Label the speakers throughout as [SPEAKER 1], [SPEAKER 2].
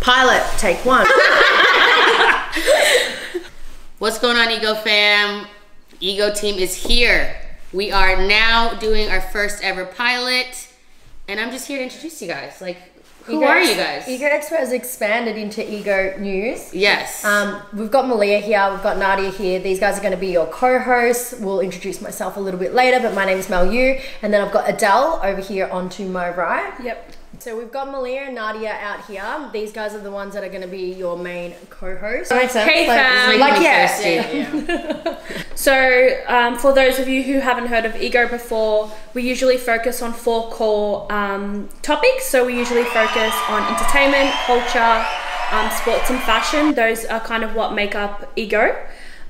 [SPEAKER 1] Pilot, take one.
[SPEAKER 2] What's going on, Ego fam? Ego team is here. We are now doing our first ever pilot, and I'm just here to introduce you guys. Like, who are you guys?
[SPEAKER 1] Ego Expert has expanded into Ego News.
[SPEAKER 2] Yes.
[SPEAKER 1] We've got Malea here, we've got Nadia here. These guys are going to be your co-hosts. We'll introduce myself a little bit later, but my name is Malea, and then I've got Adele over here onto my right.
[SPEAKER 3] Yep.
[SPEAKER 1] So we've got Malea and Nadia out here. These guys are the ones that are going to be your main co-hosts.
[SPEAKER 3] Hey fam.
[SPEAKER 1] Yeah.
[SPEAKER 3] So for those of you who haven't heard of Ego before, we usually focus on 4 core topics. So we usually focus on entertainment, culture, sports and fashion. Those are kind of what make up Ego.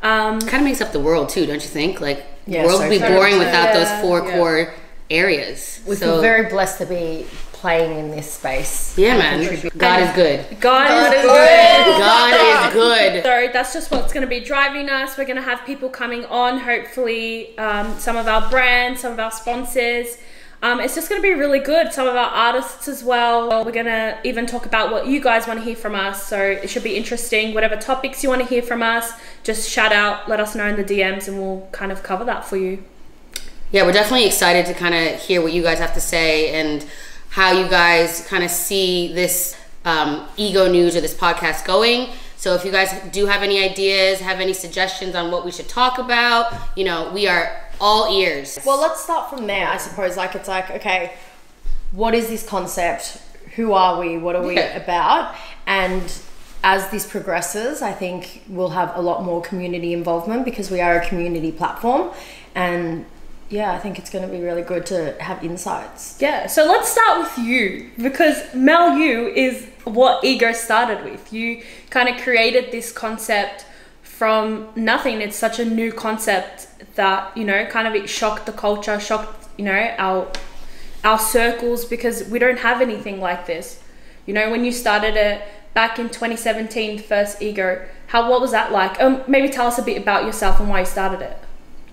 [SPEAKER 2] Kind of makes up the world too, don't you think? Like,
[SPEAKER 1] Yeah,
[SPEAKER 2] the world would be boring without those 4
[SPEAKER 3] Yeah.
[SPEAKER 2] core areas.
[SPEAKER 1] We feel very blessed to be playing in this space.
[SPEAKER 2] Yeah, man. God is good.
[SPEAKER 3] God is
[SPEAKER 1] good.
[SPEAKER 2] God is good.
[SPEAKER 3] So that's just what's going to be driving us. We're going to have people coming on, hopefully some of our brands, some of our sponsors. It's just going to be really good. Some of our artists as well. We're going to even talk about what you guys want to hear from us. So it should be interesting. Whatever topics you want to hear from us, just shout out, let us know in the DMs, and we'll kind of cover that for you.
[SPEAKER 2] Yeah, we're definitely excited to kind of hear what you guys have to say and how you guys kind of see this Ego News or this podcast going. So if you guys do have any ideas, have any suggestions on what we should talk about, you know, we are all ears.
[SPEAKER 1] Well, let's start from there, I suppose. Like, it's like, okay, what is this concept? Who are we? What are we about? And as this progresses, I think we'll have a lot more community involvement because we are a community platform. And yeah, I think it's going to be really good to have insights.
[SPEAKER 3] Yeah, so let's start with you, because Mel, you is what Ego started with. You kind of created this concept from nothing. It's such a new concept that, you know, kind of it shocked the culture, shocked, you know, our circles, because we don't have anything like this. You know, when you started it back in 2017, first Ego, what was that like? Maybe tell us a bit about yourself and why you started it.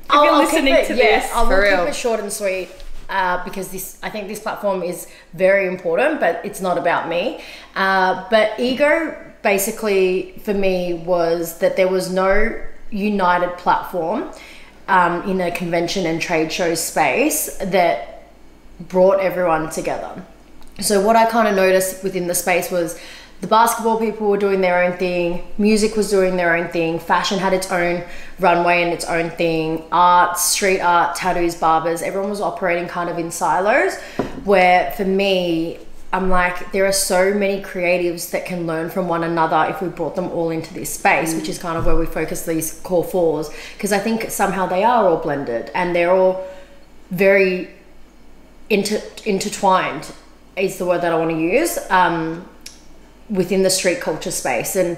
[SPEAKER 1] I'll keep it short and sweet because I think this platform is very important, but it's not about me. But Ego basically for me was that there was no united platform in a convention and trade show space that brought everyone together. So what I kind of noticed within the space was the basketball people were doing their own thing, music was doing their own thing, fashion had its own runway and its own thing, art, street art, tattoos, barbers, everyone was operating kind of in silos, where for me, I'm like, there are so many creatives that can learn from one another if we brought them all into this space, which is kind of where we focus these core 4s, because I think somehow they are all blended and they're all very intertwined is the word that I want to use. Within the street culture space. And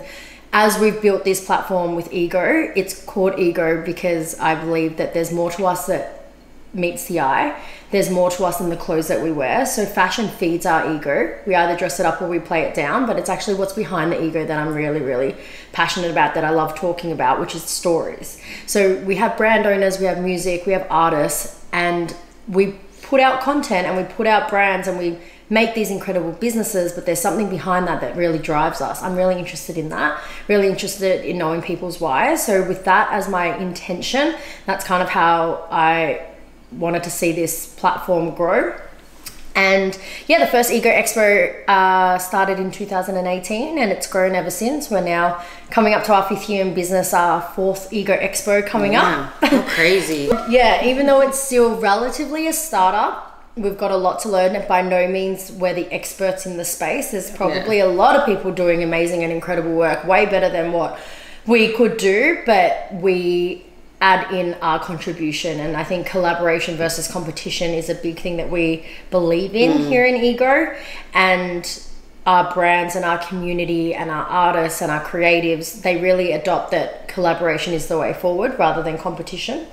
[SPEAKER 1] as we've built this platform with Ego, it's called Ego because I believe that there's more to us that meets the eye. There's more to us than the clothes that we wear. So fashion feeds our ego. We either dress it up or we play it down, but it's actually what's behind the ego that I'm really, really passionate about, that I love talking about, which is stories. So we have brand owners, we have music, we have artists, and we put out content and we put out brands and we make these incredible businesses, but there's something behind that that really drives us. I'm really interested in that, really interested in knowing people's whys. So with that as my intention, that's kind of how I wanted to see this platform grow. And yeah, the first Ego Expo started in 2018 and it's grown ever since. We're now coming up to our 5th year in business, our 4th Ego Expo coming up.
[SPEAKER 2] How crazy.
[SPEAKER 1] Yeah, even though it's still relatively a startup, we've got a lot to learn, and by no means we're the experts in the space. There's probably a lot of people doing amazing and incredible work, way better than what we could do, but we add in our contribution. And I think collaboration versus competition is a big thing that we believe in here in Ego. And our brands and our community and our artists and our creatives, they really adopt that collaboration is the way forward rather than competition.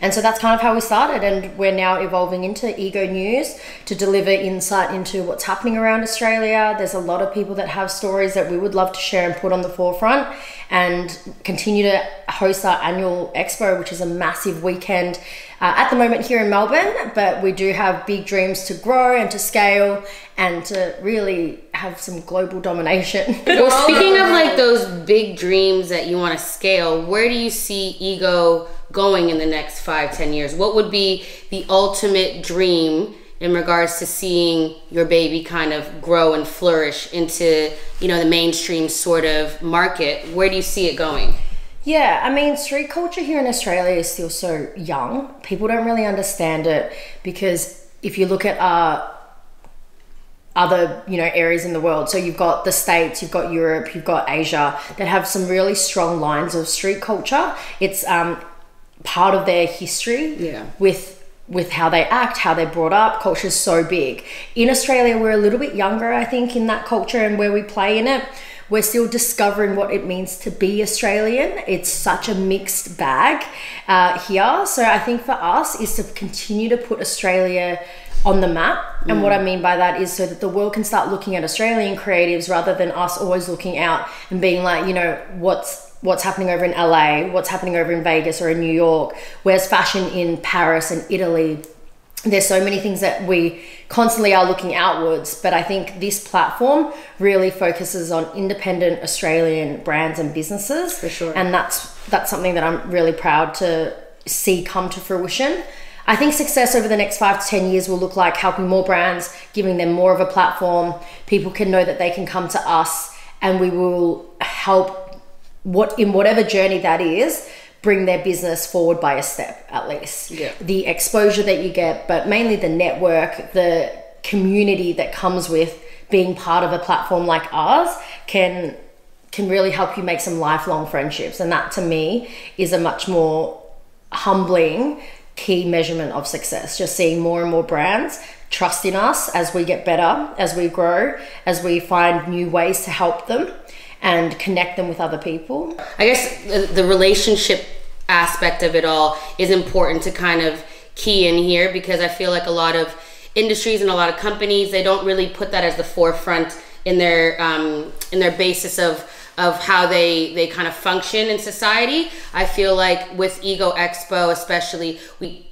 [SPEAKER 1] And so that's kind of how we started, and we're now evolving into Ego News to deliver insight into what's happening around Australia. There's a lot of people that have stories that we would love to share and put on the forefront, and continue to host our annual expo, which is a massive weekend at the moment here in Melbourne, but we do have big dreams to grow and to scale and to really have some global domination.
[SPEAKER 2] Well, speaking of like those big dreams that you want to scale, where do you see Ego going in the next 5-10 years? What would be the ultimate dream in regards to seeing your baby kind of grow and flourish into, you know, the mainstream sort of market? Where do you see it going?
[SPEAKER 1] Yeah, I mean, street culture here in Australia is still so young. People don't really understand it because if you look at other, you know, areas in the world, so you've got the States, you've got Europe, you've got Asia, that have some really strong lines of street culture. It's part of their history with how they act, how they're brought up. Culture is so big. In Australia, we're a little bit younger, I think, in that culture and where we play in it. We're still discovering what it means to be Australian. It's such a mixed bag here. So I think for us is to continue to put Australia on the map. And what I mean by that is so that the world can start looking at Australian creatives rather than us always looking out and being like, you know, what's happening over in LA, what's happening over in Vegas or in New York, where's fashion in Paris and Italy. There's so many things that we constantly are looking outwards, but I think this platform really focuses on independent Australian brands and businesses.
[SPEAKER 2] For sure.
[SPEAKER 1] And that's something that I'm really proud to see come to fruition. I think success over the next 5 to 10 years will look like helping more brands, giving them more of a platform. People can know that they can come to us and we will help in whatever journey that is, bring their business forward by a step at least.
[SPEAKER 2] Yeah.
[SPEAKER 1] The exposure that you get, but mainly the network, the community that comes with being part of a platform like ours can really help you make some lifelong friendships. And that to me is a much more humbling key measurement of success. Just seeing more and more brands trust in us as we get better, as we grow, as we find new ways to help them and connect them with other people.
[SPEAKER 2] I guess the relationship aspect of it all is important to kind of key in here, because I feel like a lot of industries and a lot of companies, they don't really put that as the forefront in their basis of how they kind of function in society. I feel like with Ego Expo especially, we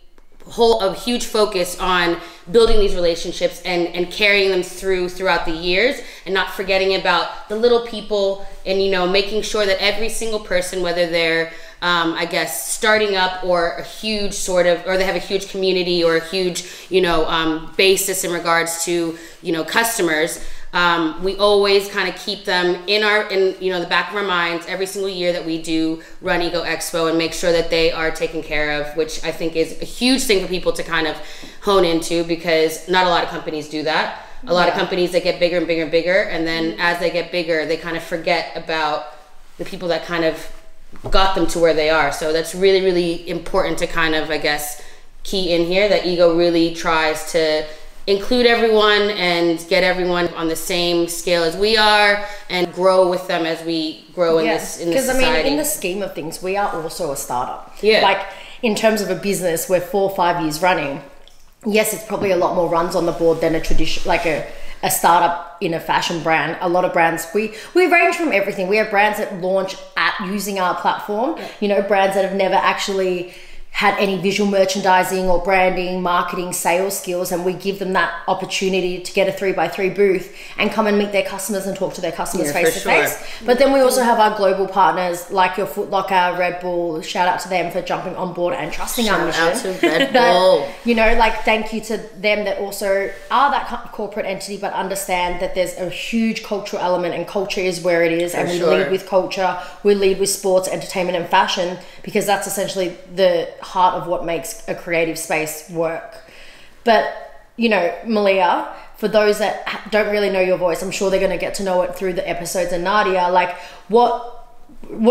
[SPEAKER 2] hold a huge focus on building these relationships and carrying them throughout the years, and not forgetting about the little people, and, you know, making sure that every single person, whether they're I guess starting up or a huge sort of, or they have a huge community or a huge, you know, basis in regards to, you know, customers, we always kind of keep them in you know, the back of our minds every single year that we do run Ego Expo, and make sure that they are taken care of, which I think is a huge thing for people to kind of hone into, because not a lot of companies do that. A lot of companies that get bigger and bigger and bigger, and then as they get bigger, they kind of forget about the people that kind of got them to where they are. So that's really, really important to kind of, I guess, key in here, that Ego really tries to include everyone and get everyone on the same scale as we are, and grow with them as we grow in this society.
[SPEAKER 1] Because I mean, in the scheme of things, we are also a startup.
[SPEAKER 2] Yeah.
[SPEAKER 1] Like in terms of a business, we're 4 or 5 years running. Yes, it's probably a lot more runs on the board than a tradition, like a startup in a fashion brand. A lot of brands, we range from everything. We have brands that launch at using our platform, you know, brands that have never actually had any visual merchandising or branding, marketing, sales skills, and we give them that opportunity to get a 3x3 booth and come and meet their customers and talk to their customers face to face. But then we also have our global partners like your Foot Locker, Red Bull. Shout out to them for jumping on board and trusting our mission.
[SPEAKER 2] Shout out to Red Bull.
[SPEAKER 1] But, you know, like, thank you to them that also are that corporate entity, but understand that there's a huge cultural element, and culture is where it is. And we lead with culture, we lead with sports, entertainment, and fashion, because that's essentially the heart of what makes a creative space work. But, you know, Malea, for those that don't really know your voice, I'm sure they're going to get to know it through the episodes, and Nadia, like, what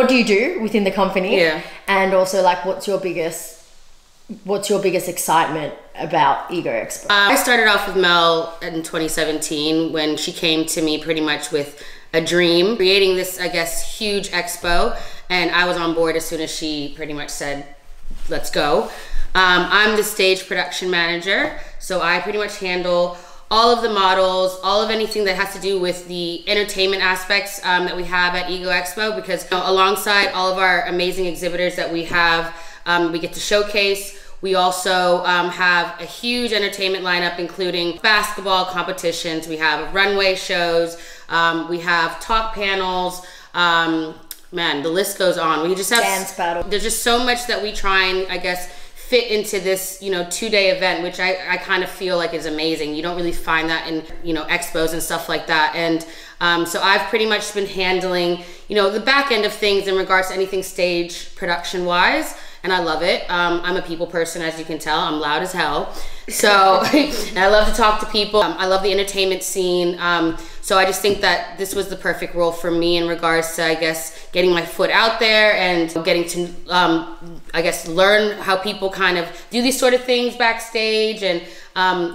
[SPEAKER 1] do you do within the company?
[SPEAKER 2] Yeah.
[SPEAKER 1] And also, like, what's your biggest excitement about Ego Expo?
[SPEAKER 2] I started off with Mel in 2017 when she came to me pretty much with a dream, creating this, I guess, huge expo, and I was on board as soon as she pretty much said, let's go. I'm the stage production manager, so I pretty much handle all of the models, all of anything that has to do with the entertainment aspects that we have at Ego Expo, because, you know, alongside all of our amazing exhibitors that we have, we get to showcase. We also have a huge entertainment lineup, including basketball competitions. We have runway shows. We have talk panels. Man, the list goes on. We just have
[SPEAKER 1] dance battle.
[SPEAKER 2] There's just so much that we try and, I guess, fit into this, 2-day event, which I kind of feel like is amazing. You don't really find that in, expos and stuff like that. And so I've pretty much been handling, the back end of things in regards to anything stage production wise. And I love it. I'm a people person, as you can tell. I'm loud as hell. So and I love to talk to people. I love the entertainment scene. So I just think that this was the perfect role for me in regards to, I guess, getting my foot out there and getting to, I guess, learn how people kind of do these sort of things backstage and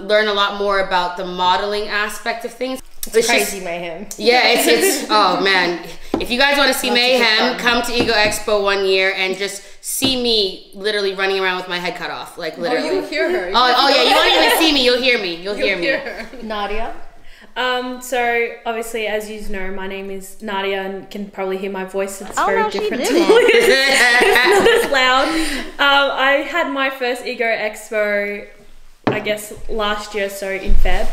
[SPEAKER 2] learn a lot more about the modeling aspect of things.
[SPEAKER 1] It's crazy mayhem.
[SPEAKER 2] Yeah, it's oh man. If you guys want to see mayhem, come to Ego Expo one year and just see me literally running around with my head cut off, like literally.
[SPEAKER 4] Oh, you'll hear her.
[SPEAKER 2] Oh yeah, you won't even see me. You'll hear me. You'll hear me.
[SPEAKER 1] Nadia.
[SPEAKER 3] So obviously, as you know, my name is Nadia, and you can probably hear my voice. It's very different. It's not as loud. I had my first Ego Expo, I guess, last year, so in Feb,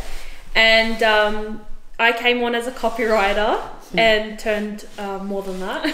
[SPEAKER 3] and I came on as a copywriter and turned more than that.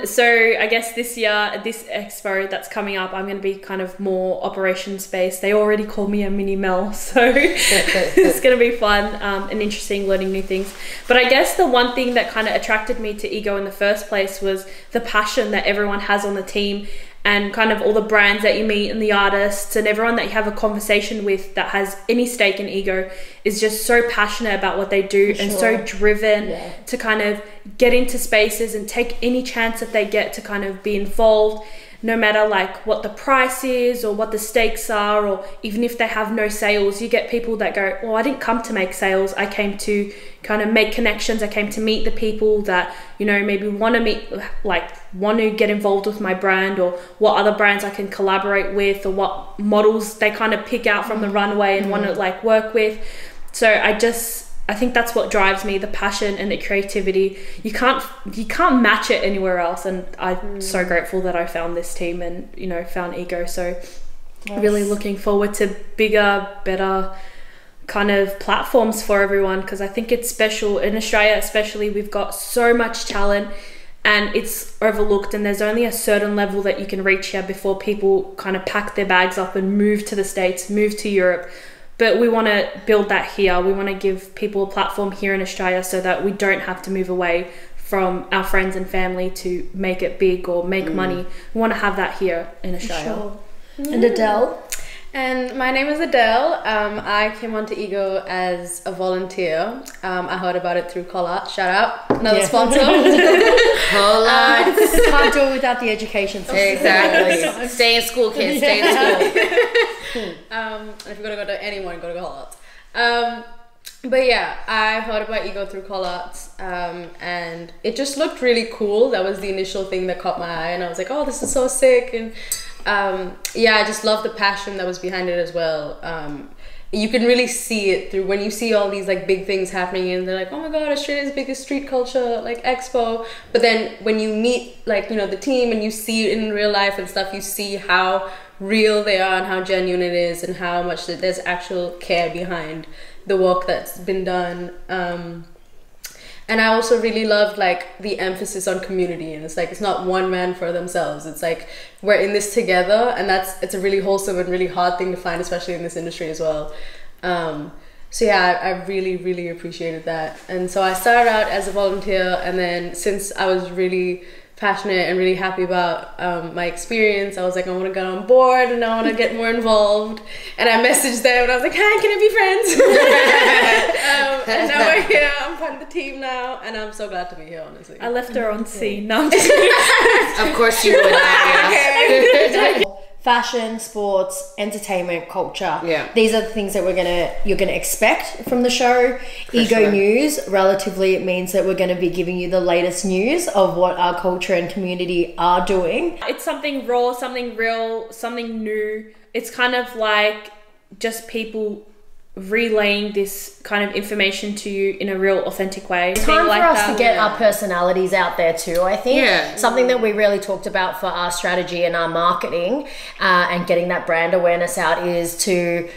[SPEAKER 3] So I guess this year, this expo that's coming up, I'm going to be kind of more operations based. They already call me a mini Mel, so it's going to be fun and interesting, learning new things. But I guess the one thing that kind of attracted me to Ego in the first place was the passion that everyone has on the team, and kind of all the brands that you meet and the artists and everyone that you have a conversation with that has any stake in Ego is just so passionate about what they do and so driven to kind of get into spaces and take any chance that they get to kind of be involved, no matter like what the price is or what the stakes are, or even if they have no sales. You get people that go, well, I didn't come to make sales, I came to kind of make connections. I came to meet the people that, maybe want to meet, like want to get involved with my brand, or what other brands I can collaborate with, or what models they kind of pick out from the runway and want to like work with. So I think that's what drives me, the passion and the creativity. You can't match it anywhere else, and I'm so grateful that I found this team and found Ego. So really looking forward to bigger, better kind of platforms for everyone, because I think it's special in Australia. Especially, we've got so much talent and it's overlooked, and there's only a certain level that you can reach here before people kind of pack their bags up and move to the States, move to Europe. But we want to build that here. We want to give people a platform here in Australia so that we don't have to move away from our friends and family to make it big or make money. We want to have that here in Australia.
[SPEAKER 1] And Adele?
[SPEAKER 4] And my name is Adele. I came onto Ego as a volunteer. I heard about it through Collat. Shout out, another sponsor.
[SPEAKER 2] Collat.
[SPEAKER 1] Can't do it without the education system.
[SPEAKER 2] Exactly. Stay in school, kids. Stay in school.
[SPEAKER 4] If you're gonna go to anyone, go to Collat. But yeah, I heard about Ego through Collat, and it just looked really cool. That was the initial thing that caught my eye, and I was like, oh, this is so sick. And yeah, I just love the passion that was behind it as well. You can really see it through when you see all these like big things happening, and they're like, oh my god, Australia's biggest street culture like expo. But then when you meet like the team and you see it in real life and stuff, you see how real they are and how genuine it is and how much there's actual care behind the work that's been done. And I also really loved like the emphasis on community, and it's like, it's not one man for themselves. It's like, we're in this together, and it's a really wholesome and really hard thing to find, especially in this industry as well. So yeah, I really, really appreciated that. And so I started out as a volunteer, and then since I was really passionate and really happy about my experience, I was like, I want to get on board and I want to get more involved. And I messaged them and I was like, hi, can I be friends? And now we're here. I'm part of the team now, and I'm so glad to be here, honestly.
[SPEAKER 3] I left her on scene. No,
[SPEAKER 2] Of course you would. Nadia.
[SPEAKER 1] Fashion, sports, entertainment, culture.
[SPEAKER 2] Yeah.
[SPEAKER 1] These are the things that you're gonna expect from the show. Ego News, relatively, it means that we're gonna be giving you the latest news of what our culture and community are doing.
[SPEAKER 3] it's something raw, something real, something new. It's kind of like just people relaying this kind of information to you in a real authentic way.
[SPEAKER 1] It's time for us to get our personalities out there too, I think.
[SPEAKER 2] Yeah.
[SPEAKER 1] Something that we really talked about for our strategy and our marketing and getting that brand awareness out is to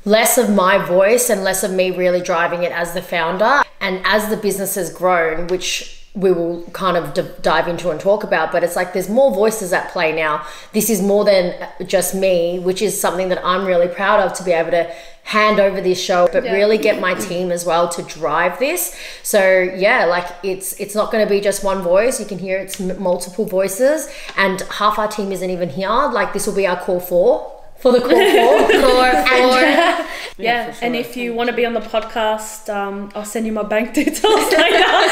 [SPEAKER 1] less of my voice and less of me really driving it as the founder. And as the business has grown, which we will kind of dive into and talk about, but it's like there's more voices at play now. This is more than just me, which is something that I'm really proud of, to be able to hand over this show, but really get my team as well to drive this. So yeah, like it's not going to be just one voice. You can hear it's multiple voices, and half our team isn't even here. Like this will be our core four. For the core four.
[SPEAKER 3] Yeah, sure. And if you want to be on the podcast, I'll send you my bank details later.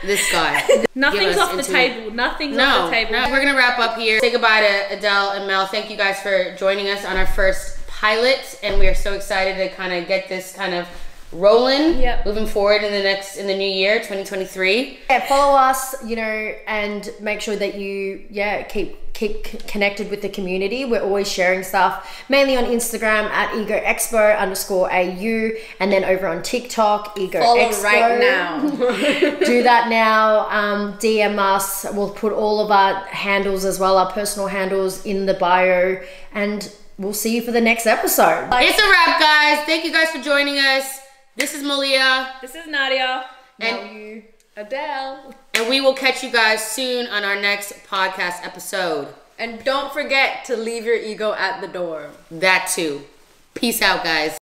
[SPEAKER 2] This guy.
[SPEAKER 3] Nothing's off the table. Nothing's off the table.
[SPEAKER 2] No, we're gonna wrap up here. Say goodbye to Adele and Mel. Thank you guys for joining us on our first pilot, and we are so excited to kind of get this kind of rolling, moving forward in the new year 2023.
[SPEAKER 1] Follow us, and make sure that you keep connected with the community. We're always sharing stuff, mainly on Instagram at egoexpo_au, and then over on TikTok, egoexpo.
[SPEAKER 4] Follow right now.
[SPEAKER 1] Do that now. DM us. We'll put all of our handles as well, our personal handles, in the bio, and we'll see you for the next episode.
[SPEAKER 2] It's a wrap, guys. Thank you guys for joining us. This is Malea.
[SPEAKER 3] This is Nadia.
[SPEAKER 2] And
[SPEAKER 4] Adele.
[SPEAKER 2] And we will catch you guys soon on our next podcast episode.
[SPEAKER 4] And don't forget to leave your ego at the door.
[SPEAKER 2] That too. Peace out, guys.